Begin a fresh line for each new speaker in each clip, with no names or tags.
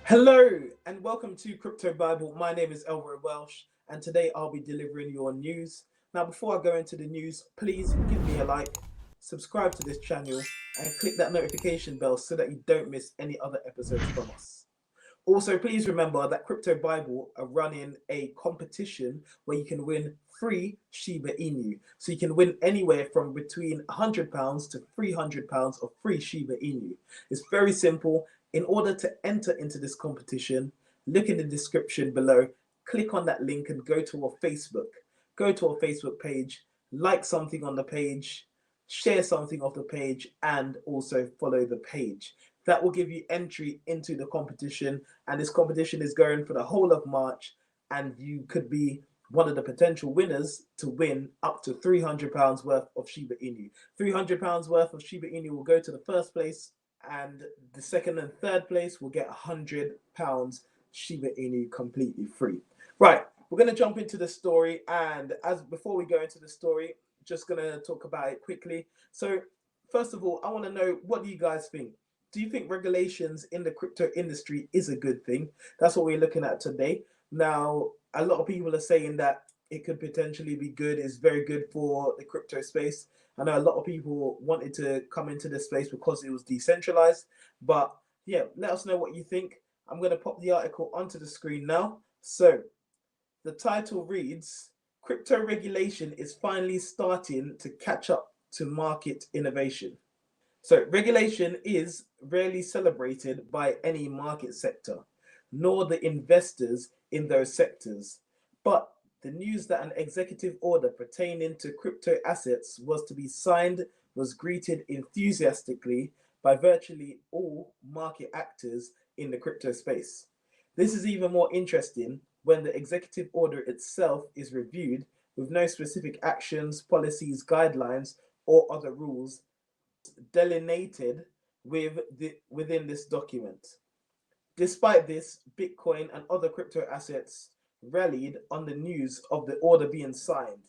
Hello and welcome to Crypto Bible. My name is Elroy Welsh and today I'll be delivering your news. Now, before I go into the news, please give me a like, subscribe to this channel, and click that notification bell so that you don't miss any other episodes from us. Also, please remember that Crypto Bible are running a competition where you can win free Shiba Inu. So you can win anywhere from between £100 to £300 of free Shiba Inu. It's very simple. In order to enter into this competition, look in the description below, click on that link and go to our Facebook. Go to our Facebook page, like something on the page, share something off the page, and also follow the page. That will give you entry into the competition, and this competition is going for the whole of March, and you could be one of the potential winners to win up to £300 worth of Shiba Inu. £300 worth of Shiba Inu will go to the first place, and the second and third place will get £100 Shiba Inu completely free. Right, we're going to jump into the story, and as before we go into the story, just going to talk about it quickly. So first of all, I want to know, what do you guys think? Do you think regulations in the crypto industry is a good thing? That's what we're looking at today. Now, a lot of people are saying that it could potentially be good, it's very good for the crypto space. I know a lot of people wanted to come into this space because it was decentralized, but yeah, let us know what you think. I'm going to pop the article onto the screen now. So the title reads, Crypto regulation is finally starting to catch up to market innovation. So regulation is rarely celebrated by any market sector, nor the investors in those sectors. But the news that an executive order pertaining to crypto assets was to be signed was greeted enthusiastically by virtually all market actors in the crypto space. This is even more interesting when the executive order itself is reviewed with no specific actions, policies, guidelines, or other rules delineated within this document. Despite this, Bitcoin and other crypto assets rallied on the news of the order being signed,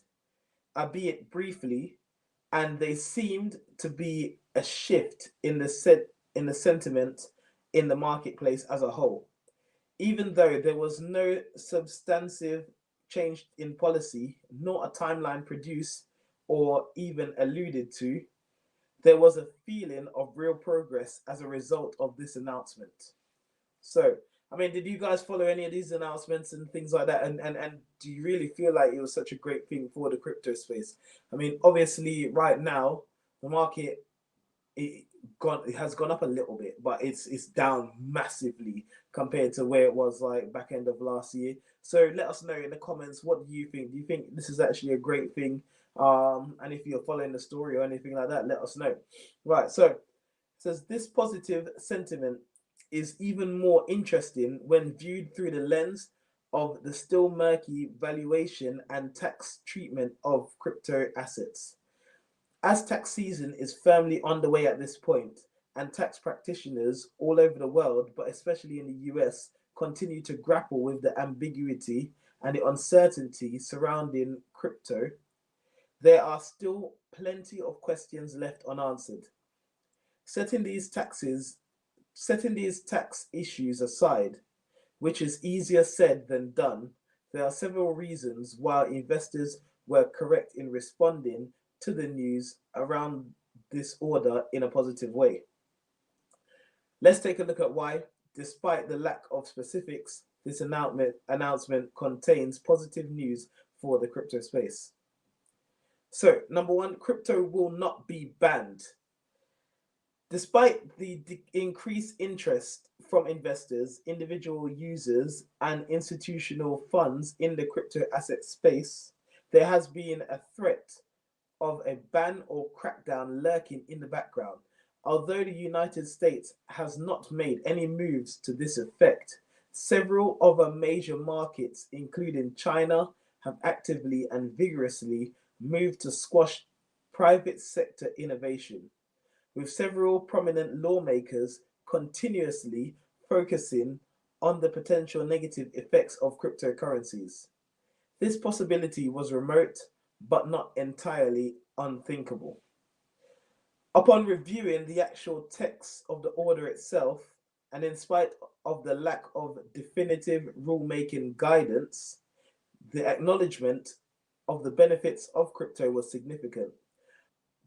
albeit briefly, and they seemed to be a shift in the sentiment in the marketplace as a whole. Even though there was no substantive change in policy, nor a timeline produced or even alluded to, there was a feeling of real progress as a result of this announcement. So, I mean, did you guys follow any of these announcements and things like that? And do you really feel like it was such a great thing for the crypto space? I mean, obviously, right now, the market it has gone up a little bit, but it's down massively compared to where it was like back end of last year. So let us know in the comments, what do you think? Do you think this is actually a great thing? And if you're following the story or anything like that, let us know. Right, so it says this positive sentiment is even more interesting when viewed through the lens of the still murky valuation and tax treatment of crypto assets. As tax season is firmly underway at this point, and tax practitioners all over the world, but especially in the US, continue to grapple with the ambiguity and the uncertainty surrounding crypto, there are still plenty of questions left unanswered. Setting these tax issues aside, which is easier said than done, there are several reasons why investors were correct in responding to the news around this order in a positive way. Let's take a look at why, despite the lack of specifics, this announcement contains positive news for the crypto space. So, number one, crypto will not be banned. Despite the increased interest from investors, individual users, and institutional funds in the crypto asset space, there has been a threat of a ban or crackdown lurking in the background. Although the United States has not made any moves to this effect, several other major markets, including China, have actively and vigorously moved to squash private sector innovation, with several prominent lawmakers continuously focusing on the potential negative effects of cryptocurrencies. This possibility was remote, but not entirely unthinkable. Upon reviewing the actual text of the order itself, And in spite of the lack of definitive rulemaking guidance, the acknowledgement of the benefits of crypto was significant.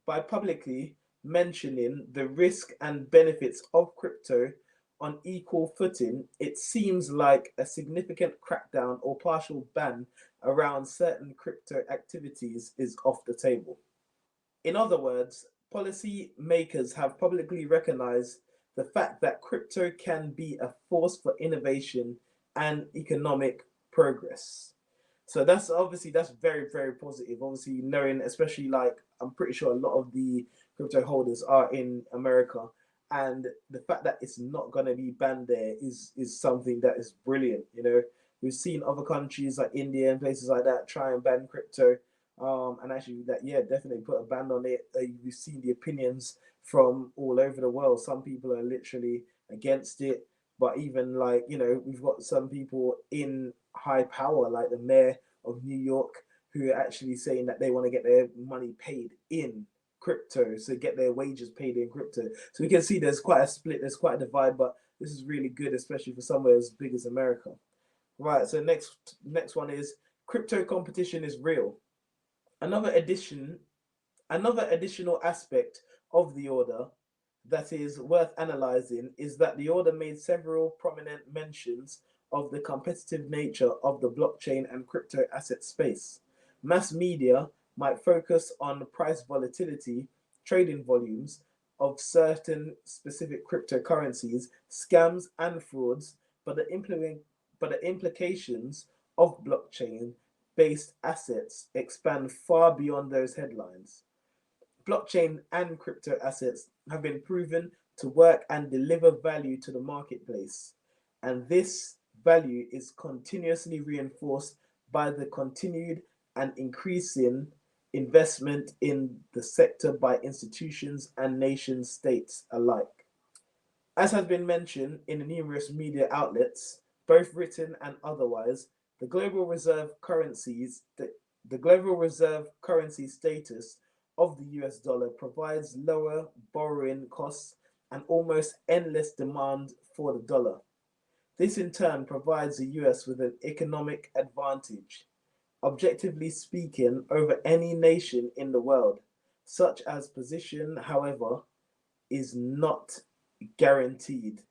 By publicly mentioning the risk and benefits of crypto on equal footing, it seems like a significant crackdown or partial ban around certain crypto activities is off the table. In other words, policy makers have publicly recognized the fact that crypto can be a force for innovation and economic progress. So that's very, very positive. Obviously, knowing, especially like I'm pretty sure a lot of the crypto holders are in America, and the fact that it's not gonna be banned there is something that is brilliant. We've seen other countries like India and places like that try and ban crypto, and actually that, yeah, definitely put a ban on it. We've seen the opinions from all over the world. Some people are literally against it, but even like we've got some people in high power, like the mayor of New York, who are actually saying that they want to get their money paid in crypto, so get their wages paid in crypto. So we can see there's quite a split, there's quite a divide, but this is really good, especially for somewhere as big as America. Right, so next one is crypto competition is real. Another addition, another additional aspect of the order that is worth analyzing is that the order made several prominent mentions of the competitive nature of the blockchain and crypto asset space. Mass media might focus on price volatility, trading volumes of certain specific cryptocurrencies, scams, and frauds, but the implications of blockchain based assets expand far beyond those headlines. Blockchain and crypto assets have been proven to work and deliver value to the marketplace, and this value is continuously reinforced by the continued and increasing investment in the sector by institutions and nation states alike. As has been mentioned in numerous media outlets, both written and otherwise, the global reserve currencies the global reserve currency status of the US dollar provides lower borrowing costs and almost endless demand for the dollar. This in turn provides the US with an economic advantage, objectively speaking, over any nation in the world. Such as position, however, is not guaranteed,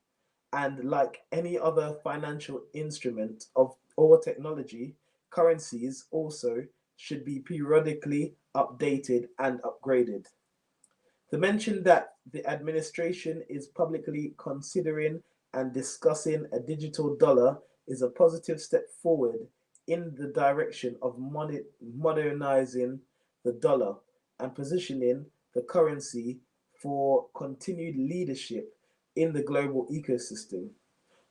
and like any other financial instrument of or technology, currencies also should be periodically updated and upgraded. The mention that the administration is publicly considering and discussing a digital dollar is a positive step forward in the direction of modernizing the dollar and positioning the currency for continued leadership in the global ecosystem.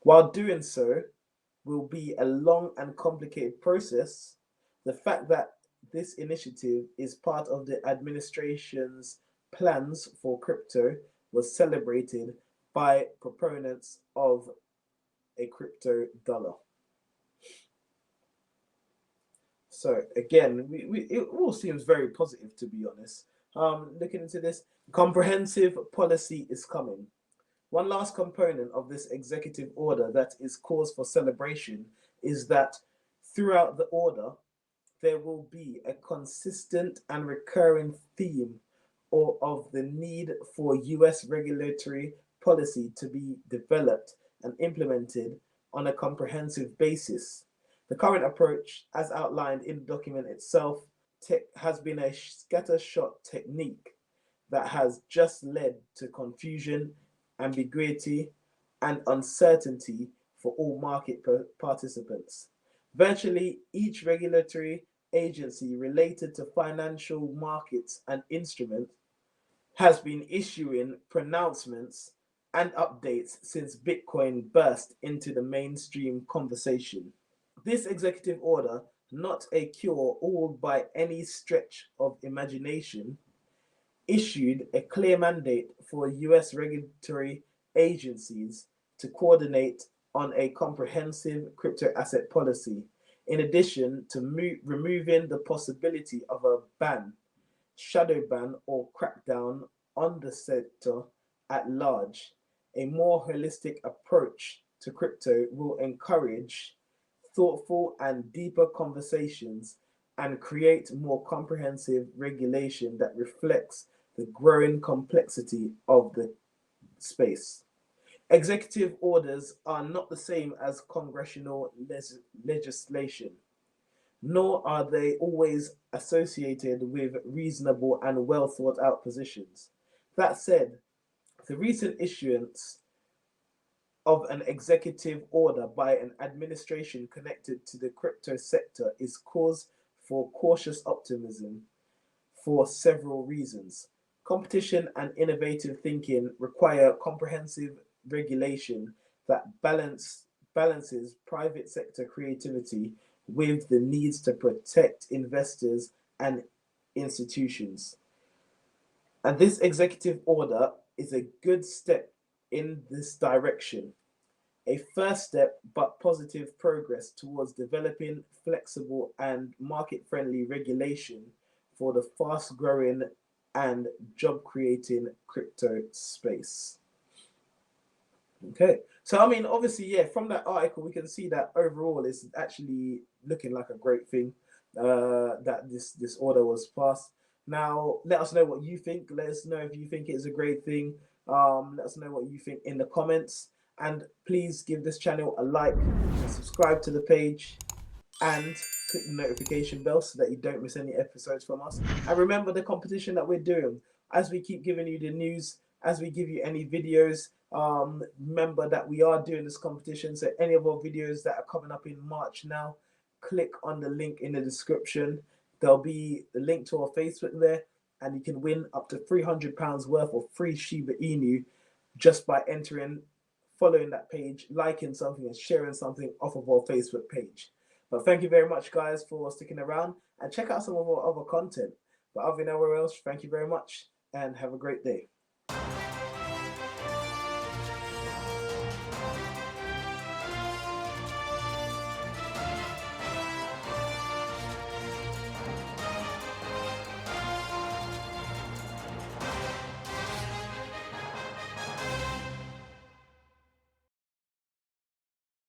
While doing so will be a long and complicated process, the fact that this initiative is part of the administration's plans for crypto was celebrated by proponents of a crypto dollar. So again, it all seems very positive, to be honest. Looking into this, comprehensive policy is coming. One last component of this executive order that is cause for celebration is that throughout the order, there will be a consistent and recurring theme of the need for US regulatory policy to be developed and implemented on a comprehensive basis. The current approach, as outlined in the document itself, has been a scattershot technique that has just led to confusion, ambiguity, and uncertainty for all market participants. Virtually each regulatory agency related to financial markets and instruments has been issuing pronouncements and updates since Bitcoin burst into the mainstream conversation. This executive order, not a cure all by any stretch of imagination, issued a clear mandate for US regulatory agencies to coordinate on a comprehensive crypto asset policy, in addition to removing the possibility of a ban, shadow ban, or crackdown on the sector at large. A more holistic approach to crypto will encourage thoughtful and deeper conversations and create more comprehensive regulation that reflects the growing complexity of the space. Executive orders are not the same as congressional legislation, nor are they always associated with reasonable and well thought out positions. That said, the recent issuance of an executive order by an administration connected to the crypto sector is cause for cautious optimism for several reasons. Competition and innovative thinking require comprehensive regulation that balances private sector creativity with the needs to protect investors and institutions. And this executive order is a good step in this direction, a first step but positive progress towards developing flexible and market friendly regulation for the fast growing and job creating crypto space. Okay, so I mean, obviously, yeah, from that article, we can see that overall it's actually looking like a great thing that this order was passed. Now, let us know what you think. Let us know if you think it's a great thing. Let us know what you think in the comments, and please give this channel a like, subscribe to the page, and click the notification bell so that you don't miss any episodes from us. And remember the competition that we're doing. As we keep giving you the news, as we give you any videos, remember that we are doing this competition. So any of our videos that are coming up in March now, click on the link in the description. There'll be the link to our Facebook there, and you can win up to £300 worth of free Shiba Inu just by following that page, liking something and sharing something off of our Facebook page. But thank you very much, guys, for sticking around, and check out some of our other content. But other than everywhere else, thank you very much and have a great day.